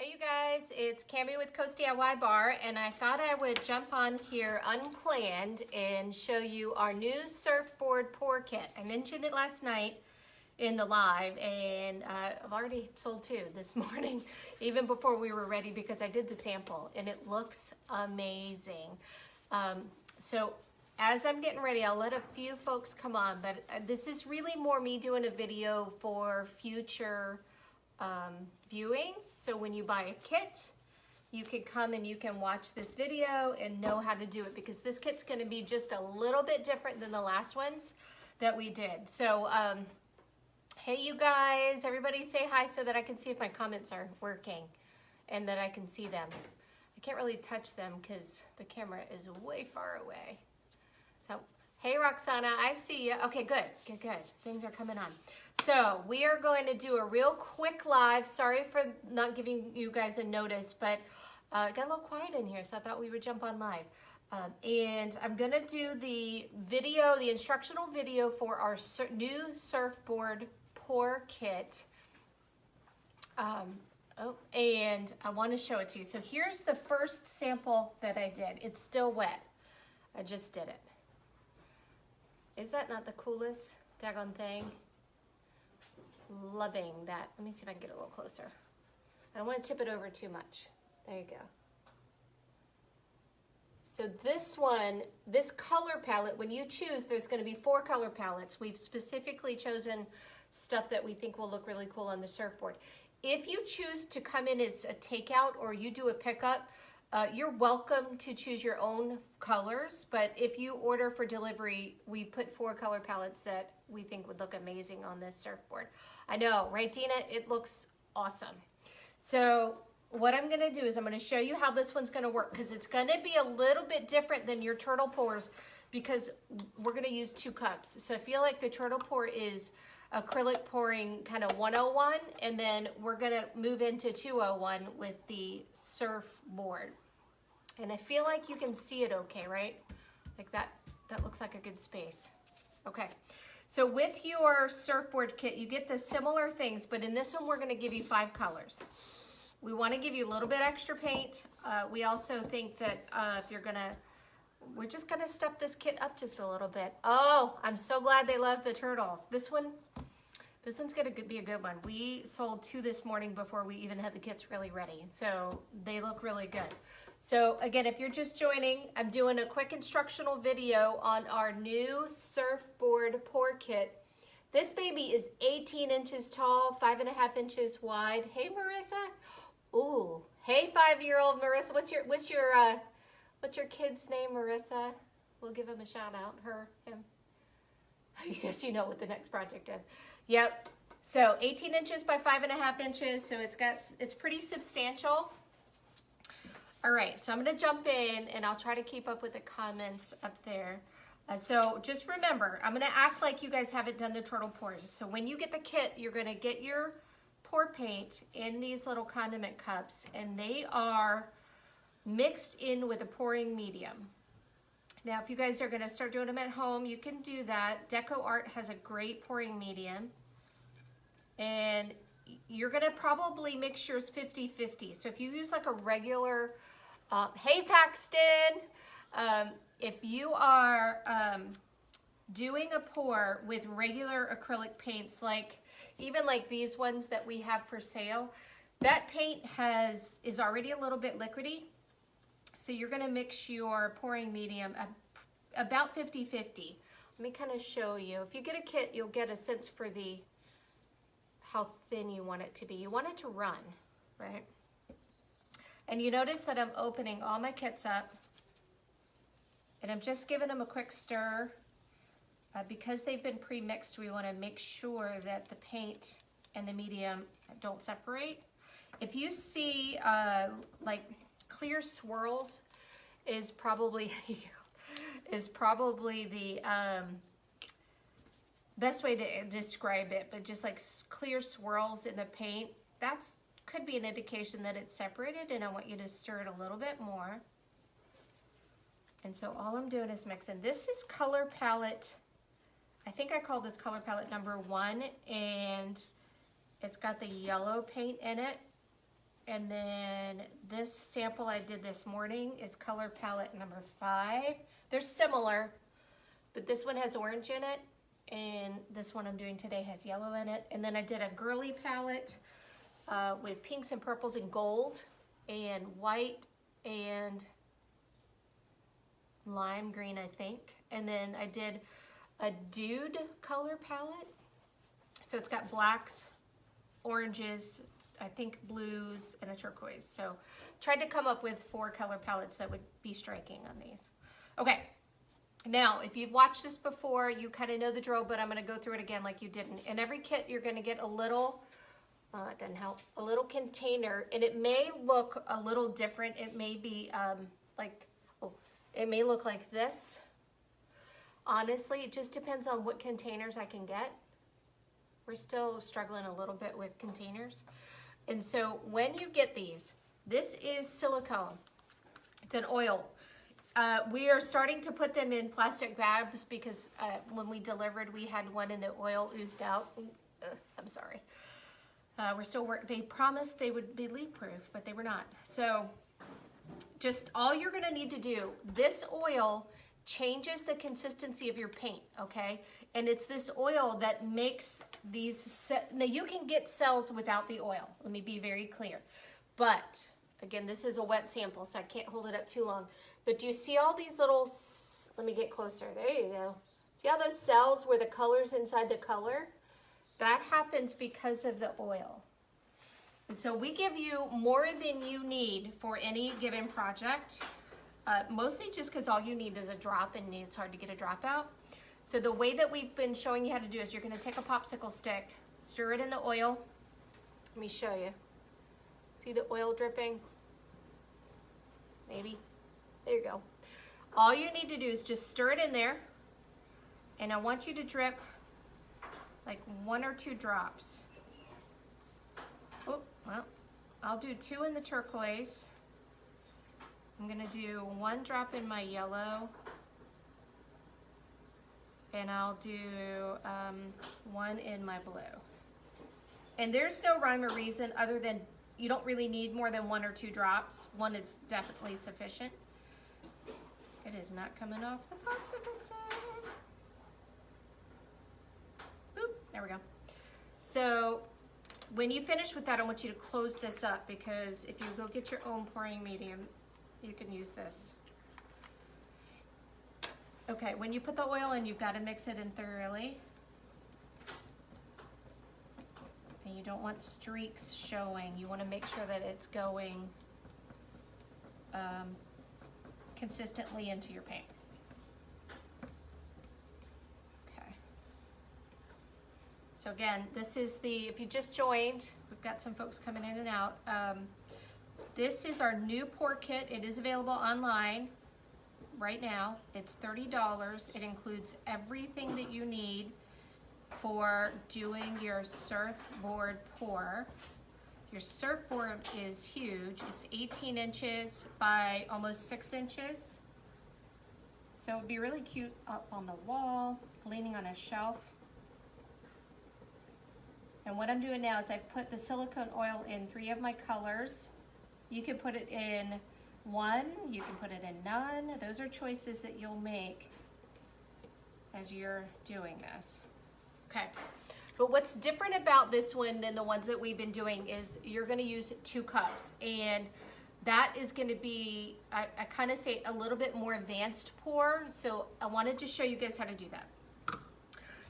Hey you guys, it's Cami with Coast DIY Bar, and I thought I would jump on here unplanned and show you our new surfboard pour kit. I mentioned it last night in the live, and I've already sold two this morning, even before we were ready, because I did the sample and it looks amazing. So as I'm getting ready, I'll let a few folks come on, but this is really more me doing a video for future viewing. So when you buy a kit, you can come and you can watch this video and know how to do it, because this kit's going to be just a little bit different than the last ones that we did. So hey you guys, everybody say hi so that I can see if my comments are working and that I can see them. I can't really touch them because the camera is way far away. So hey Roxana, I see you. Okay, good. Things are coming on. So we are going to do a real quick live. Sorry for not giving you guys a notice, but it got a little quiet in here, so I thought we would jump on live. And I'm gonna do the video, the instructional video for our new surfboard pour kit. And I want to show it to you. So here's the first sample that I did. It's still wet. I just did it. Is that not the coolest daggone thing? Loving that. Let me see if I can get a little closer. I don't want to tip it over too much. There you go. So this one, this color palette, when you choose, there's going to be 4 color palettes. We've specifically chosen stuff that we think will look really cool on the surfboard. If you choose to come in as a takeout or you do a pickup, you're welcome to choose your own colors, but if you order for delivery, we put 4 color palettes that we think would look amazing on this surfboard. I know, right Dina? It looks awesome. So what I'm gonna do is I'm gonna show you how this one's gonna work, because it's gonna be a little bit different than your turtle pours, because we're gonna use 2 cups. So I feel like the turtle pour is acrylic pouring kind of 101, and then we're gonna move into 201 with the surfboard. And I feel like you can see it okay, right? Like that looks like a good space. Okay, so with your surfboard kit, you get the similar things, but in this one, we're gonna give you 5 colors. We wanna give you a little bit extra paint. We also think that we're just gonna step this kit up just a little bit. Oh, I'm so glad they love the turtles. This one's gonna be a good one. We sold 2 this morning before we even had the kits really ready. So they look really good. So again, if you're just joining, I'm doing a quick instructional video on our new surfboard pour kit. This baby is 18 inches tall, 5.5 inches wide. Hey Marissa. Ooh, hey 5-year-old Marissa. What's your kid's name, Marissa? We'll give him a shout out, her, him. I guess you know what the next project is. Yep, so 18 inches by 5.5 inches, so it's pretty substantial. All right, so I'm gonna jump in and I'll try to keep up with the comments up there. So just remember, I'm gonna act like you guys haven't done the turtle pours. So when you get the kit, you're gonna get your pour paint in these little condiment cups, and they are mixed in with a pouring medium. Now, if you guys are gonna start doing them at home, you can do that. Deco Art has a great pouring medium. And you're gonna probably mix yours 50-50. So if you use like a regular, hey Paxton, if you are doing a pour with regular acrylic paints, like even like these ones that we have for sale, that paint is already a little bit liquidy. So you're gonna mix your pouring medium about 50-50. Let me kind of show you. If you get a kit, you'll get a sense for how thin you want it to be. You want it to run, right? And you notice that I'm opening all my kits up, and I'm just giving them a quick stir. Because they've been pre-mixed, we wanna make sure that the paint and the medium don't separate. If you see like clear swirls is probably the best way to describe it, but just like clear swirls in the paint, could be an indication that it's separated, and I want you to stir it a little bit more. And so all I'm doing is mixing. This is color palette, I think I called this color palette number 1, and it's got the yellow paint in it. And then this sample I did this morning is color palette number 5. They're similar, but this one has orange in it, and this one I'm doing today has yellow in it. And then I did a girly palette with pinks and purples and gold and white and lime green, I think. And then I did a dude color palette. So it's got blacks, oranges, I think blues, and a turquoise. So tried to come up with 4 color palettes that would be striking on these. Okay, now if you've watched this before, you kind of know the drill, but I'm going to go through it again like you didn't. In every kit, you're going to get a little, it doesn't help, a little container, and it may look a little different. It may be it may look like this. Honestly, it just depends on what containers I can get. We're still struggling a little bit with containers. And so when you get these, this is silicone. It's an oil. We are starting to put them in plastic bags because when we delivered, we had one and the oil oozed out. I'm sorry. We're still working. They promised they would be leak proof, but they were not. So just all you're gonna need to do, this oil changes the consistency of your paint, okay? And it's this oil that makes these, now you can get cells without the oil, let me be very clear. But, again, this is a wet sample, so I can't hold it up too long. But do you see all these little, let me get closer, there you go. See all those cells where the color's inside the color? That happens because of the oil. And so we give you more than you need for any given project. Mostly just because all you need is a drop, and it's hard to get a drop out. So the way that we've been showing you how to do is you're going to take a popsicle stick, stir it in the oil. Let me show you. See the oil dripping? Maybe. There you go. All you need to do is just stir it in there, and I want you to drip like 1 or 2 drops. Oh, well, I'll do 2 in the turquoise. I'm gonna do 1 drop in my yellow, and I'll do 1 in my blue. And there's no rhyme or reason other than you don't really need more than 1 or 2 drops. 1 is definitely sufficient. It is not coming off the popsicle stick. Boop, there we go. So when you finish with that, I want you to close this up, because if you go get your own pouring medium, you can use this. Okay, when you put the oil in, you've got to mix it in thoroughly. And you don't want streaks showing. You want to make sure that it's going consistently into your paint. Okay. So again, this is the, if you just joined, we've got some folks coming in and out. This is our new pour kit. It is available online right now. It's $30. It includes everything that you need for doing your surfboard pour. Your surfboard is huge. It's 18 inches by almost 6 inches. So it would be really cute up on the wall, leaning on a shelf. And what I'm doing now is I've put the silicone oil in 3 of my colors. You can put it in 1, you can put it in none. Those are choices that you'll make as you're doing this. Okay, but what's different about this one than the ones that we've been doing is you're gonna use 2 cups, and that is gonna be, I kind of say a little bit more advanced pour, so I wanted to show you guys how to do that.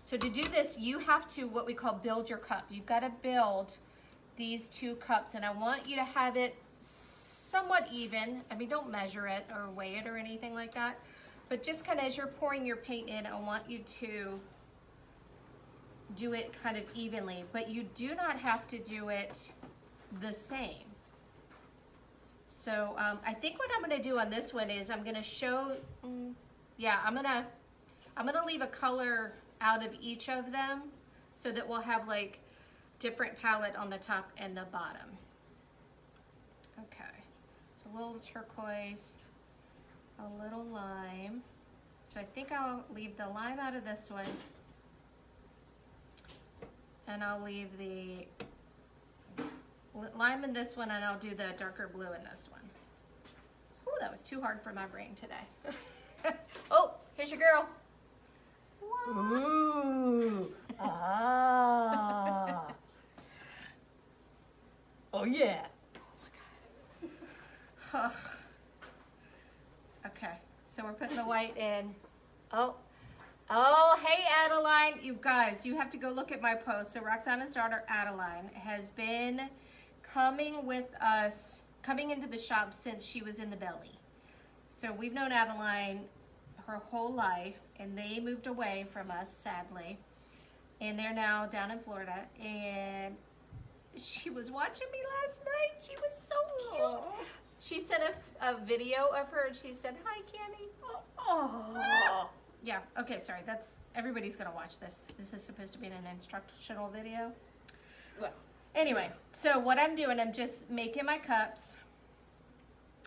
So to do this, you have to what we call build your cup. You've got to build these 2 cups, and I want you to have it somewhat even. I mean, don't measure it or weigh it or anything like that, but just kind of as you're pouring your paint in, I want you to do it kind of evenly, but you do not have to do it the same. So I think what I'm going to do on this one is I'm going to show, yeah, I'm going to leave a color out of each of them so that we'll have like different palette on the top and the bottom. Okay, so a little turquoise, a little lime. So I think I'll leave the lime out of this one, and I'll leave the lime in this one, and I'll do the darker blue in this one. Oh, that was too hard for my brain today. Oh, here's your girl. Ooh. Ah. Oh yeah. Okay, so we're putting the white in. Oh, hey Adeline. You guys, you have to go look at my post. So Roxana's daughter Adeline has been coming with us, coming into the shop since she was in the belly. So we've known Adeline her whole life, and they moved away from us, sadly. And they're now down in Florida, and she was watching me last night. She was so cute. Aww. She sent a video of her, and she said, "Hi, Cammy." Oh. Yeah, okay, sorry. That's everybody's gonna watch this. This is supposed to be an instructional video. Well. Anyway, so what I'm doing, I'm just making my cups.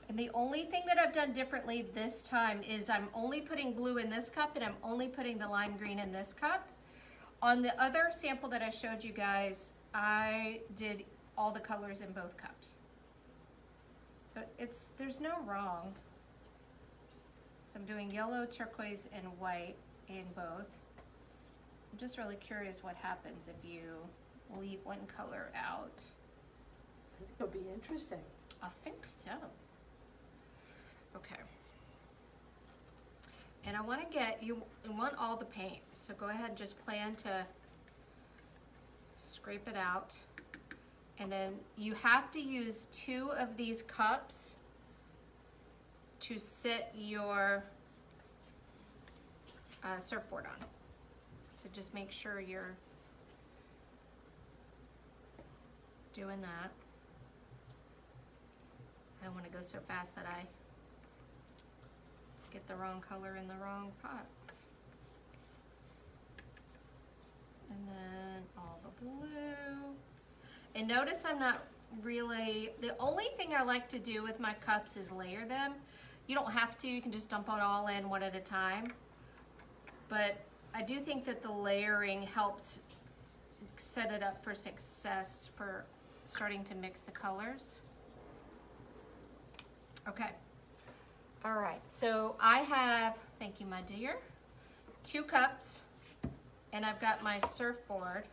And the only thing that I've done differently this time is I'm only putting blue in this cup, and I'm only putting the lime green in this cup. On the other sample that I showed you guys, I did all the colors in both cups. So there's no wrong. So I'm doing yellow, turquoise, and white in both. I'm just really curious what happens if you leave one color out. I think it'll be interesting. I think so. Okay. And I want to get, you want all the paint. So go ahead and just plan to scrape it out. And then you have to use 2 of these cups to sit your surfboard on. So just make sure you're doing that. I don't want to go so fast that I get the wrong color in the wrong pot. And then all the blue. And notice I'm not really, the only thing I like to do with my cups is layer them. You don't have to, you can just dump it all in one at a time. But I do think that the layering helps set it up for success for starting to mix the colors. Okay. All right, so I have, thank you my dear, 2 cups, and I've got my surfboard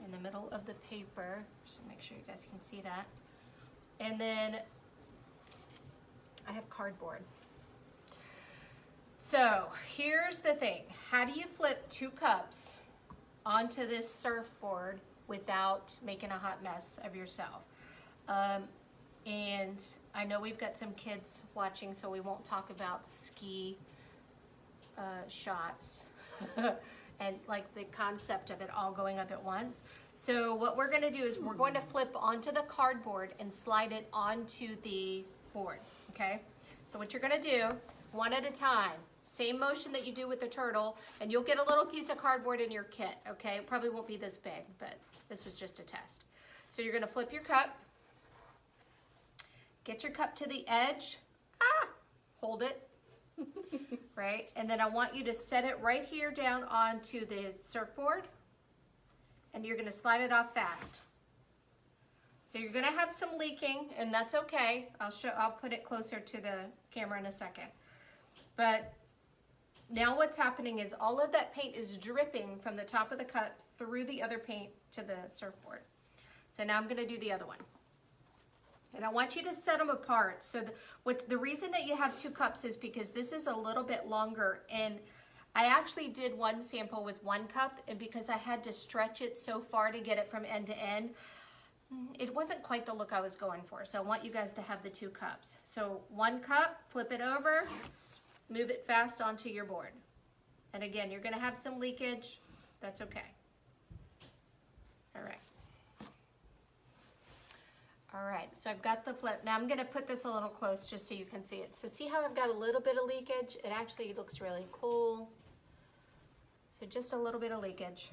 in the middle of the paper, just to make sure you guys can see that. And then I have cardboard. So here's the thing, how do you flip 2 cups onto this surfboard without making a hot mess of yourself? And I know we've got some kids watching, so we won't talk about ski shots and like the concept of it all going up at once. So what we're gonna do is we're going to flip onto the cardboard and slide it onto the board, okay? So what you're gonna do, one at a time, same motion that you do with the turtle, and you'll get a little piece of cardboard in your kit, okay? It probably won't be this big, but this was just a test. So you're gonna flip your cup, get your cup to the edge, hold it, right? And then I want you to set it right here down onto the surfboard, and you're gonna slide it off fast. So you're gonna have some leaking, and that's okay. I'll put it closer to the camera in a second. But now what's happening is all of that paint is dripping from the top of the cup through the other paint to the surfboard. So now I'm gonna do the other one. And I want you to set them apart. So the reason that you have 2 cups is because this is a little bit longer, and I actually did one sample with 1 cup, and because I had to stretch it so far to get it from end to end, it wasn't quite the look I was going for. So I want you guys to have the 2 cups. So 1 cup, flip it over, move it fast onto your board. And again, you're gonna have some leakage. That's okay. All right. All right, so I've got the flip. Now I'm gonna put this a little close just so you can see it. So see how I've got a little bit of leakage? It actually looks really cool. So just a little bit of leakage.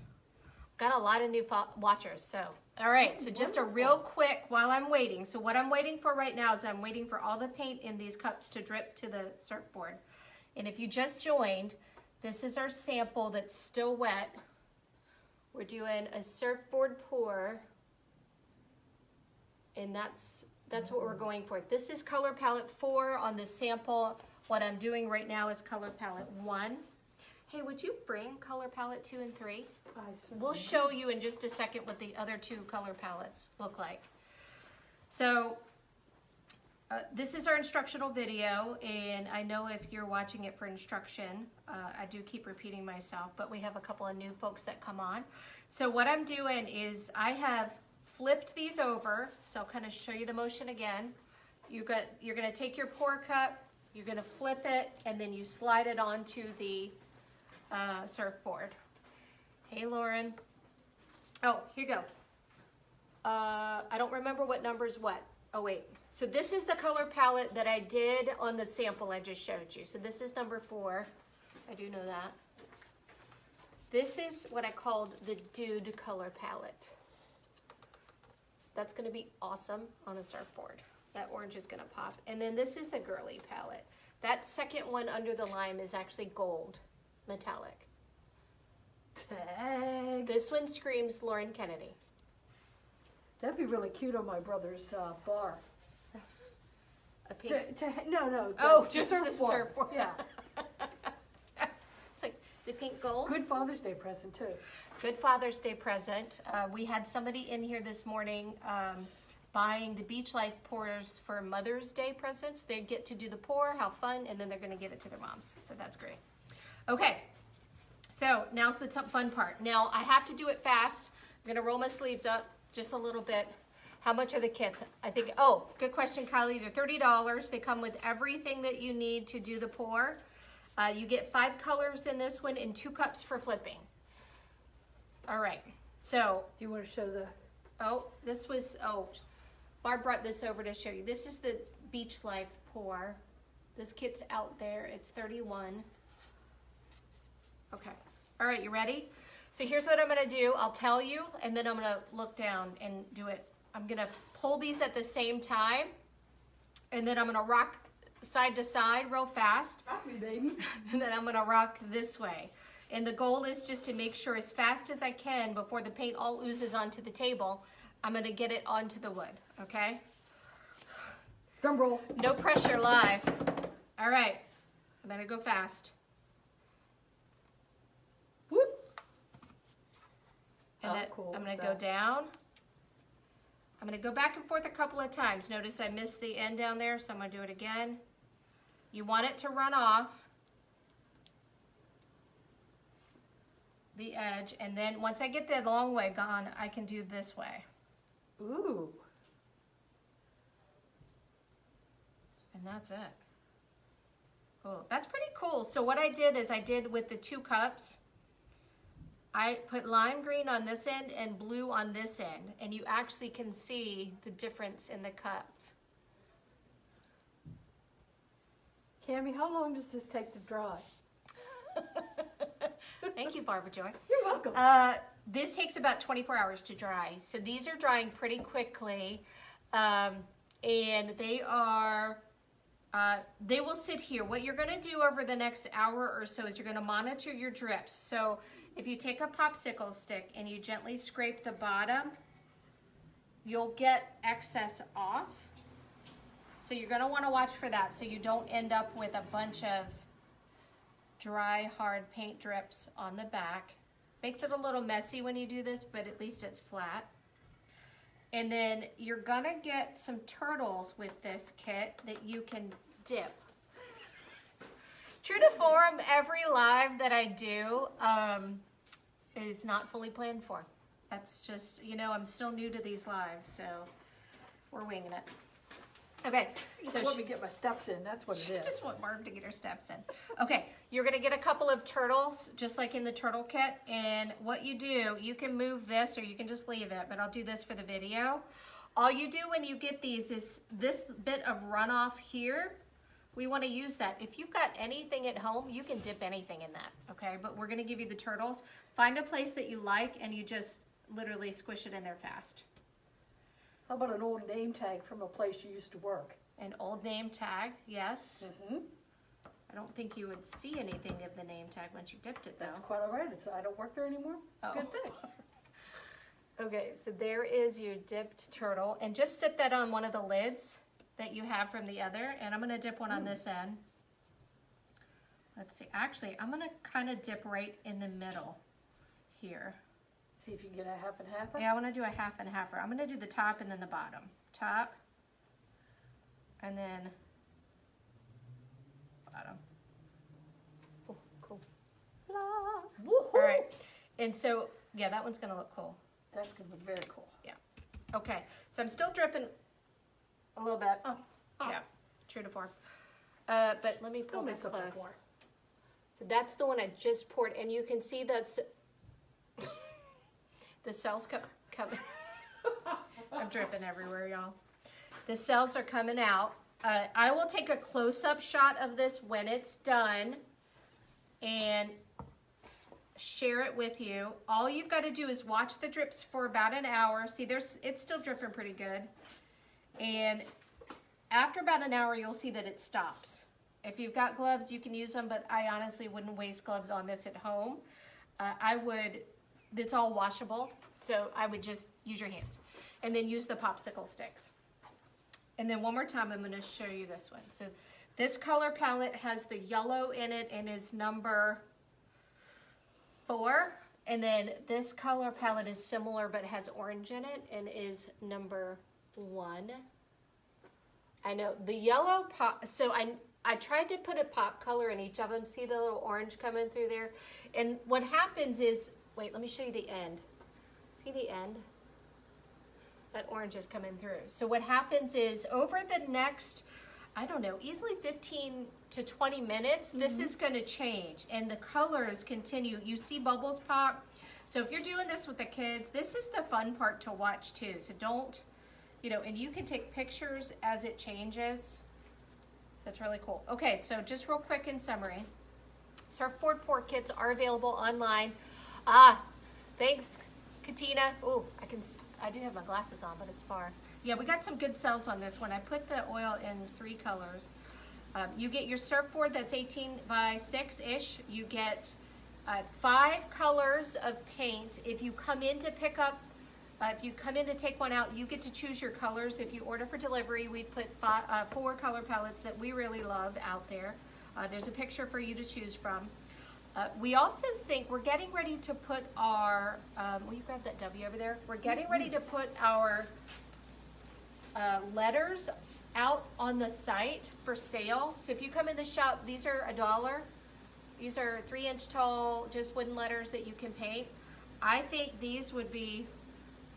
Got a lot of new watchers, so. All right, so just a real quick while I'm waiting. So what I'm waiting for right now is I'm waiting for all the paint in these cups to drip to the surfboard. And if you just joined, this is our sample that's still wet. We're doing a surfboard pour And that's what we're going for. This is color palette 4 on the sample. What I'm doing right now is color palette 1. Hey, would you bring color palette 2 and 3? We'll show you in just a second what the other 2 color palettes look like. So this is our instructional video, and I know if you're watching it for instruction, I do keep repeating myself, but we have a couple of new folks that come on. So what I'm doing is I have flipped these over, so I'll kind of show you the motion again. You're going to take your pour cup, you're going to flip it, and then you slide it onto the surfboard. Hey, Lauren. Oh, here you go. I don't remember what number's what. Oh, wait. So this is the color palette that I did on the sample I just showed you. So this is number 4. I do know that. This is what I called the Dude color palette. That's going to be awesome on a surfboard. That orange is going to pop. And then this is the Girly palette. That second one under the lime is actually gold, metallic. Tag. This one screams Lauren Kennedy. That'd be really cute on my brother's bar. A pink. No. Oh, just the surfboard. Yeah. It's like the pink gold. Good Father's Day present too. Good Father's Day present. We had somebody in here this morning buying the Beach Life pours for Mother's Day presents. They get to do the pour, how fun, and then they're going to give it to their moms. So that's great. Okay, so now's the fun part. Now I have to do it fast. I'm going to roll my sleeves up just a little bit. How much are the kits? I think, oh, good question, Kylie. They're $30. They come with everything that you need to do the pour. You get 5 colors in this one and 2 cups for flipping. All right, so. Do you want to show the? Oh, this was, Barb brought this over to show you. This is the Beach Life pour. This kit's out there. It's 31. Okay. All right, you ready? So here's what I'm going to do. I'll tell you, and then I'm going to look down and do it. I'm going to pull these at the same time, and then I'm going to rock side to side real fast. Rock me, baby. And then I'm going to rock this way. And the goal is just to make sure as fast as I can before the paint all oozes onto the table, I'm going to get it onto the wood, okay? Drum roll. No pressure live. All right, I'm going to go fast. Whoop. And then cool. I'm going to go down. I'm going to go back and forth a couple of times. Notice I missed the end down there, so I'm going to do it again. You want it to run off the edge, and then once I get the long way gone, I can do this way. Ooh. And that's it. Cool. That's pretty cool. So what I did is I did with the 2 cups, I put lime green on this end and blue on this end, and you actually can see the difference in the cups. Cammie, how long does this take to dry? Thank you, Barbara Joy. You're welcome. This takes about 24 hours to dry. So these are drying pretty quickly. And they are, they will sit here. What you're gonna do over the next hour or so is you're gonna monitor your drips. So if you take a popsicle stick and you gently scrape the bottom, you'll get excess off. So you're gonna wanna watch for that so you don't end up with a bunch of dry, hard paint drips on the back. Makes it a little messy when you do this, but at least it's flat. And then you're gonna get some turtles with this kit that you can dip. True to form, every live that I do is not fully planned for. That's just, you know, I'm still new to these lives, so we're winging it. Okay, So let me get my steps in. That's what it she is. just want Barb to get her steps in. Okay, you're gonna get a couple of turtles, just like in the turtle kit. And what you do, you can move this or you can just leave it, but I'll do this for the video. All you do when you get these is this bit of runoff here. We wanna use that. If you've got anything at home, you can dip anything in that, okay? But we're gonna give you the turtles. Find a place that you like and you just literally squish it in there fast. How about an old name tag from a place you used to work? An old name tag, yes. Mm-hmm. I don't think you would see anything of the name tag once you dipped it, though. That's quite all right. I don't work there anymore. It's a good thing. Okay, so there is your dipped turtle. And just sit that on one of the lids that you have from the other. And I'm going to dip one on this end. Let's see. Actually, I'm going to kind of dip right in the middle here. See if you can get a half and half. Yeah, I want to do a half and halfer. I'm going to do the top and then the bottom. Top. And then bottom. Oh, cool. All right. And so, yeah, that one's going to look cool. That's going to look very cool. Yeah. Okay. So I'm still dripping a little bit. Oh. Yeah. True to form. But let me pull this close. So that's the one I just poured, and you can see the cells coming. I'm dripping everywhere, y'all. The cells are coming out. I will take a close-up shot of this when it's done and share it with you. All you've got to do is watch the drips for about an hour. See, it's still dripping pretty good. And after about an hour, you'll see that it stops. If you've got gloves, you can use them, but I honestly wouldn't waste gloves on this at home. It's all washable, so I would just use your hands. And then use the popsicle sticks. And then one more time, I'm going to show you this one. So this color palette has the yellow in it and is number 4. And then this color palette is similar but has orange in it and is number 1. I know the yellow pop, so I tried to put a pop color in each of them. See the little orange coming through there? And what happens is, wait, let me show you the end. See the end? That orange is coming through. So what happens is over the next, I don't know, easily 15 to 20 minutes, this is going to change and the colors continue. You see bubbles pop. So if you're doing this with the kids, this is the fun part to watch too. So don't, and you can take pictures as it changes. So it's really cool. Okay, so just real quick in summary. Surfboard pour kits are available online. Thanks, Katina. Ooh, I do have my glasses on, but it's far. Yeah, we got some good sales on this one. I put the oil in 3 colors. You get your surfboard that's 18 by 6-ish. You get 5 colors of paint. If you come in to pick up, if you come in to take one out, you get to choose your colors. If you order for delivery, we put 4 color palettes that we really love out there. There's a picture for you to choose from. We also think we're getting ready to put our, will you grab that W over there? We're getting ready to put our letters out on the site for sale. So if you come in the shop, these are $1. These are 3-inch tall, just wooden letters that you can paint. I think these would be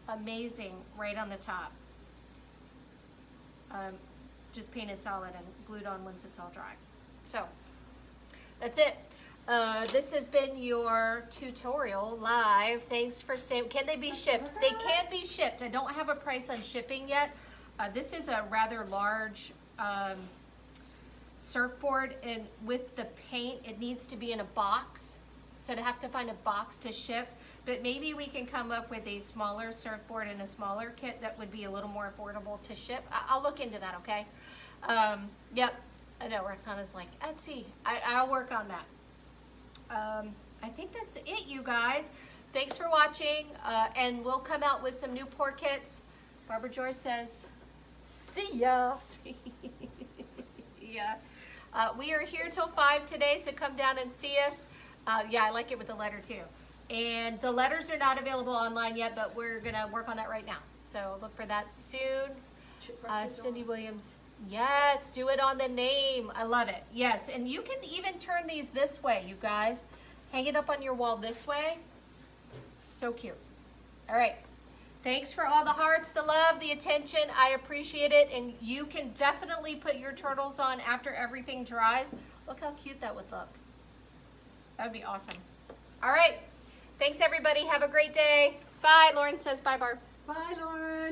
amazing right on the top. Just painted solid and glued on once it's all dry. So that's it. This has been your tutorial live. Thanks for staying. Can they be shipped? They can be shipped. I don't have a price on shipping yet. This is a rather large surfboard, and with the paint, it needs to be in a box. So I'd have to find a box to ship. But maybe we can come up with a smaller surfboard and a smaller kit that would be a little more affordable to ship. I'll look into that, okay? Yep. I know Roxana's like, Etsy. I'll work on that. I think that's it, you guys. Thanks for watching, and we'll come out with some new pour kits. Barbara Joyce says, see ya. Yeah. We are here till 5 today, so come down and see us. Yeah, I like it with the letter too. And the letters are not available online yet, but we're going to work on that right now. So look for that soon. Cindy Williams. Yes, do it on the name. I love it. Yes, and you can even turn these this way, you guys. Hang it up on your wall this way. So cute. All right. Thanks for all the hearts, the love, the attention. I appreciate it. And you can definitely put your turtles on after everything dries. Look how cute that would look. That would be awesome. All right. Thanks, everybody. Have a great day. Bye. Lauren says bye, Barb. Bye, Lauren.